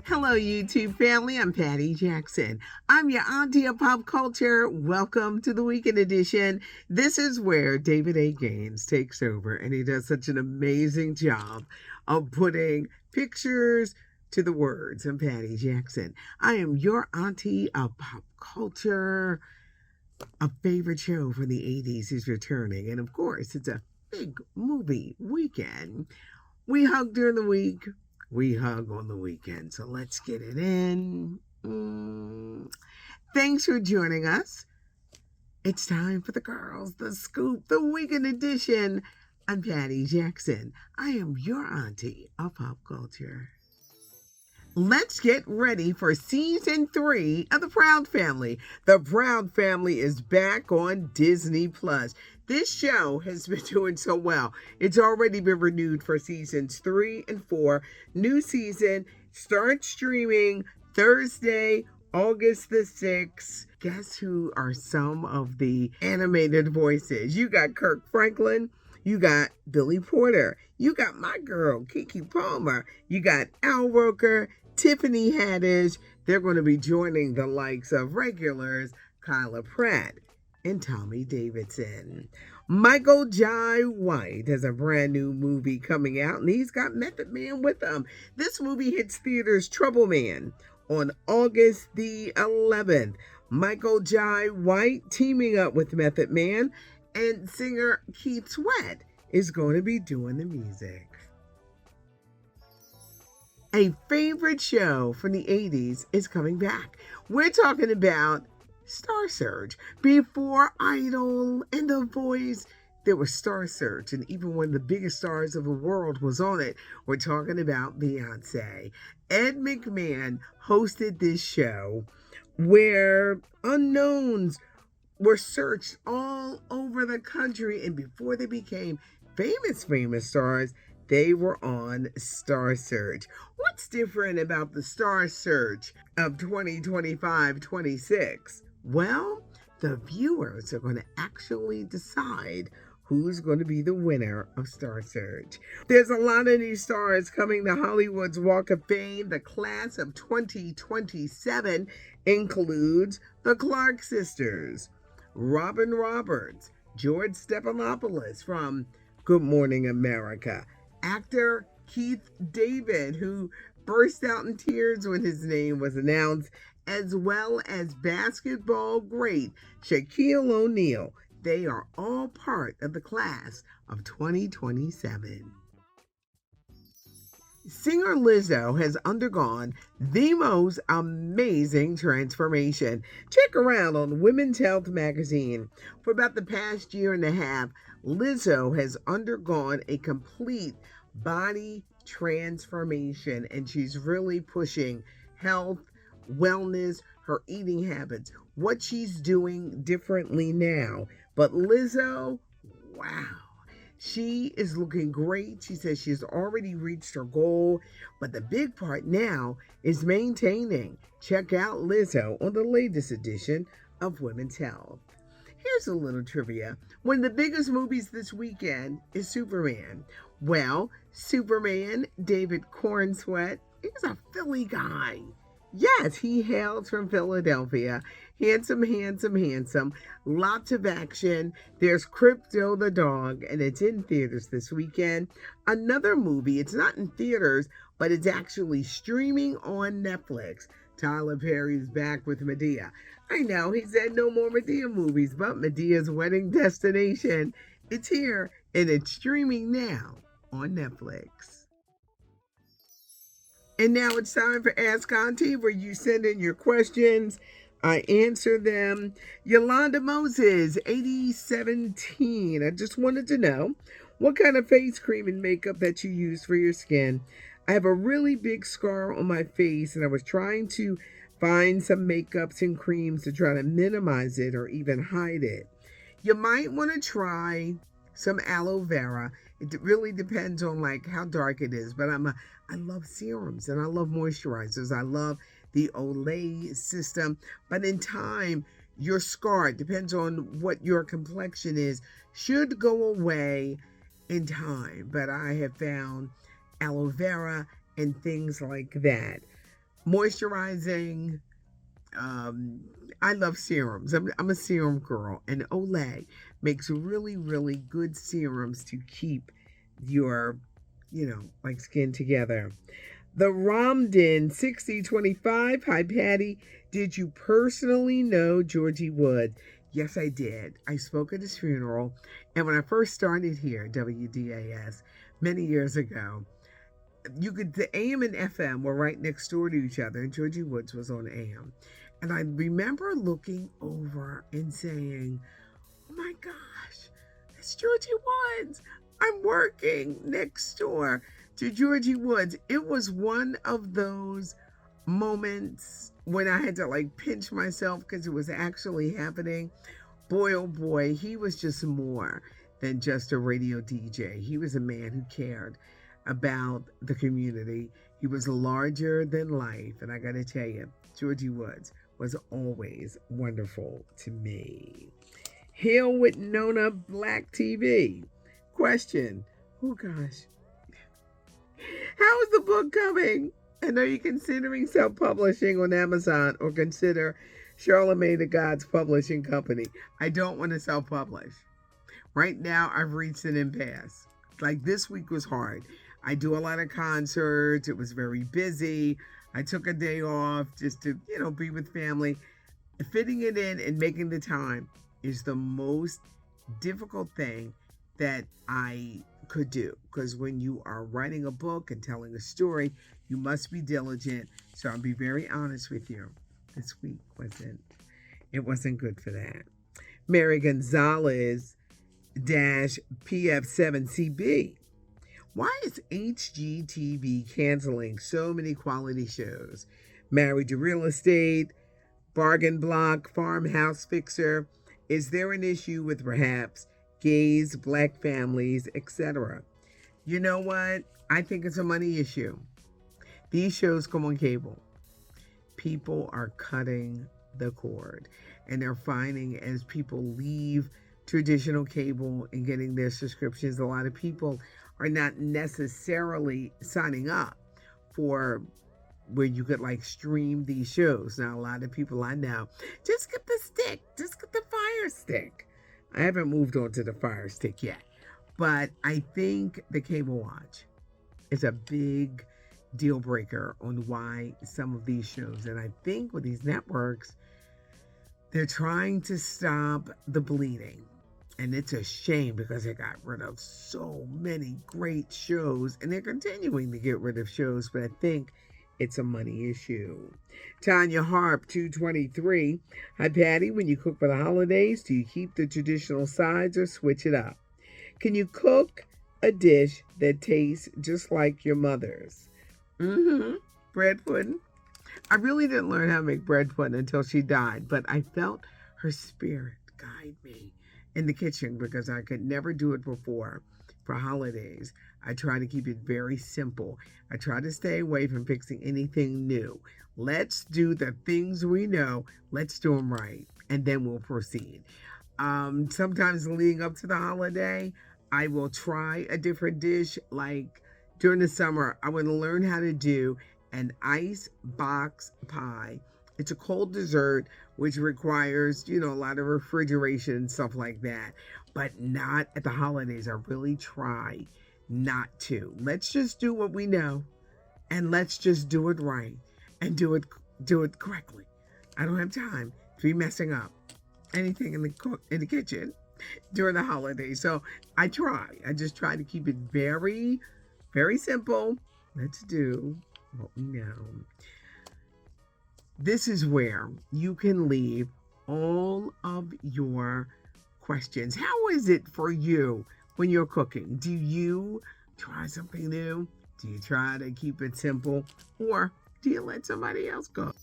Hello, YouTube family. I'm Patty Jackson. I'm your auntie of pop culture. Welcome to the weekend edition. This is where David A. Gaines takes over, and he does such an amazing job of putting pictures to the words. I'm Patty Jackson. I am your auntie of pop culture. A favorite show from the 80s is returning, and of course, it's a big movie weekend. We hug during the week. We hug on the weekend. So let's get it in. Thanks for joining us. It's time for the girls, the scoop, the weekend edition. I'm Patty Jackson. I am your auntie of pop culture. Let's get ready for season 3 of The Proud Family. The Proud Family is back on Disney Plus. This show has been doing so well. It's already been renewed for seasons 3 and 4. New season starts streaming Thursday, August the 6th. Guess who are some of the animated voices? You got Kirk Franklin. You got Billy Porter. You got my girl, Kiki Palmer. You got Al Roker, Tiffany Haddish. They're going to be joining the likes of regulars Kyla Pratt and Tommy Davidson. Michael Jai White has a brand new movie coming out, and he's got Method Man with him. This movie hits theaters Troubleman on August the 11th. Michael Jai White teaming up with Method Man, and singer Keith Sweat is going to be doing the music. A favorite show from the 80s is coming back. We're talking about Star Search. Before Idol and The Voice, there was Star Search, and even one of the biggest stars of the world was on it. We're talking about Beyonce. Ed McMahon hosted this show where unknowns were searched all over the country, and before they became famous stars, they were on Star Search. What's different about the Star Search of 2025-26? Well, the viewers are going to actually decide who's going to be the winner of Star Search. There's a lot of new stars coming to Hollywood's Walk of Fame. The class of 2027 includes the Clark sisters, Robin Roberts, George Stephanopoulos from Good Morning America, actor Keith David, who burst out in tears when his name was announced, as well as basketball great Shaquille O'Neal. They are all part of the class of 2027. Singer Lizzo has undergone the most amazing transformation. Check her out on Women's Health magazine. For about the past year and a half, Lizzo has undergone a complete body transformation, and she's really pushing health, wellness, her eating habits, what she's doing differently now. But Lizzo, wow. She is looking great. She says she's already reached her goal, but the big part now is maintaining. Check out Lizzo on the latest edition of Women's Health. Here's a little trivia. One of the biggest movies this weekend is Superman. Well, Superman, David Cornsweet, he's a Philly guy. Yes, he hails from Philadelphia. Handsome. Lots of action. There's Crypto the dog, and it's in theaters this weekend. Another movie, it's not in theaters, but it's actually streaming on Netflix. Tyler Perry's back with Madea. I know, he said no more Madea movies, but Madea's Wedding Destination, it's here, and it's streaming now on Netflix. And now it's time for Ask Auntie, where you send in your questions. I answer them. Yolanda Moses, 8017. I just wanted to know what kind of face cream and makeup that you use for your skin. I have a really big scar on my face, and I was trying to find some makeups and creams to try to minimize it or even hide it. You might want to try some aloe vera. It really depends on like how dark it is, but I love serums and I love moisturizers. I love the Olay system, but in time, your scar, depends on what your complexion is, should go away in time. But I have found aloe vera and things like that. Moisturizing. Um, I love serums. I'm a serum girl, and Olay makes really, really good serums to keep your, like skin together. The Ramden 6025. Hi, Patty. Did you personally know Georgie Woods? Yes, I did. I spoke at his funeral. And when I first started here at WDAS many years ago, the AM and FM were right next door to each other, and Georgie Woods was on AM. And I remember looking over and saying, oh my gosh, it's Georgie Woods. I'm working next door to Georgie Woods. It was one of those moments when I had to like pinch myself because it was actually happening. Boy, oh boy, he was just more than just a radio DJ. He was a man who cared about the community. He was larger than life. And I got to tell you, Georgie Woods was always wonderful to me. Hail with Nona Black TV. Question. Oh gosh. How is the book coming? And are you considering self-publishing on Amazon or consider Charlemagne the God's publishing company? I don't want to self-publish. Right now, I've reached an impasse. Like this week was hard. I do a lot of concerts. It was very busy. I took a day off just to, be with family. Fitting it in and making the time is the most difficult thing that I could do. Because when you are writing a book and telling a story, you must be diligent. So I'll be very honest with you. This week wasn't good for that. Mary Gonzalez PF7CB. Why is HGTV canceling so many quality shows? Married to Real Estate, Bargain Block, Farmhouse Fixer. Is there an issue with perhaps gays, black families, etc.? You know what? I think it's a money issue. These shows come on cable. People are cutting the cord, and they're finding as people leave traditional cable and getting their subscriptions, a lot of people are not necessarily signing up for where you could like stream these shows. Now, a lot of people I know just get the stick, just get the Fire Stick. I haven't moved on to the Fire Stick yet, but I think the cable watch is a big deal breaker on why some of these shows, and I think with these networks, they're trying to stop the bleeding. And it's a shame because they got rid of so many great shows, and they're continuing to get rid of shows, but I think it's a money issue. Tanya Harp, 223. Hi, Patty. When you cook for the holidays, do you keep the traditional sides or switch it up? Can you cook a dish that tastes just like your mother's? Bread pudding. I really didn't learn how to make bread pudding until she died, but I felt her spirit guide me in the kitchen because I could never do it before. For holidays, I try to keep it very simple. I try to stay away from fixing anything new. Let's do the things we know. Let's do them right, and then we'll proceed. Sometimes leading up to the holiday, I will try a different dish. Like during the summer, I want to learn how to do an ice box pie. It's a cold dessert, which requires, a lot of refrigeration and stuff like that, but not at the holidays. I really try not to. Let's just do what we know, and let's just do it right and do it correctly. I don't have time to be messing up anything in the kitchen during the holidays. So I just try to keep it very, very simple. Let's do what we know. This is where you can leave all of your questions. How is it for you when you're cooking? Do you try something new? Do you try to keep it simple? Or do you let somebody else cook?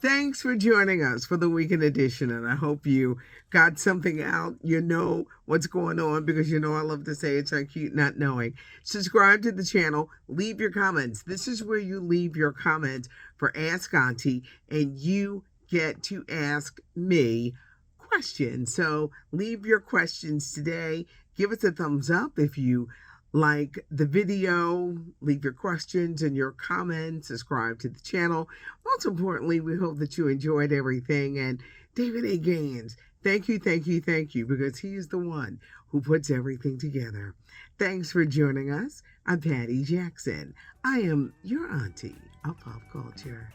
Thanks for joining us for the weekend edition, and I hope you got something out. You know what's going on because I love to say it's so cute not knowing. Subscribe to the channel. Leave your comments. This is where you leave your comments for Ask Auntie, and you get to ask me questions. So leave your questions today. Give us a thumbs up if you Like the video, leave your questions and your comments, subscribe to the channel. Most importantly, we hope that you enjoyed everything. And David A. Gaines, thank you, thank you, thank you, because he is the one who puts everything together. Thanks for joining us. I'm Patty Jackson. I am your auntie of pop culture.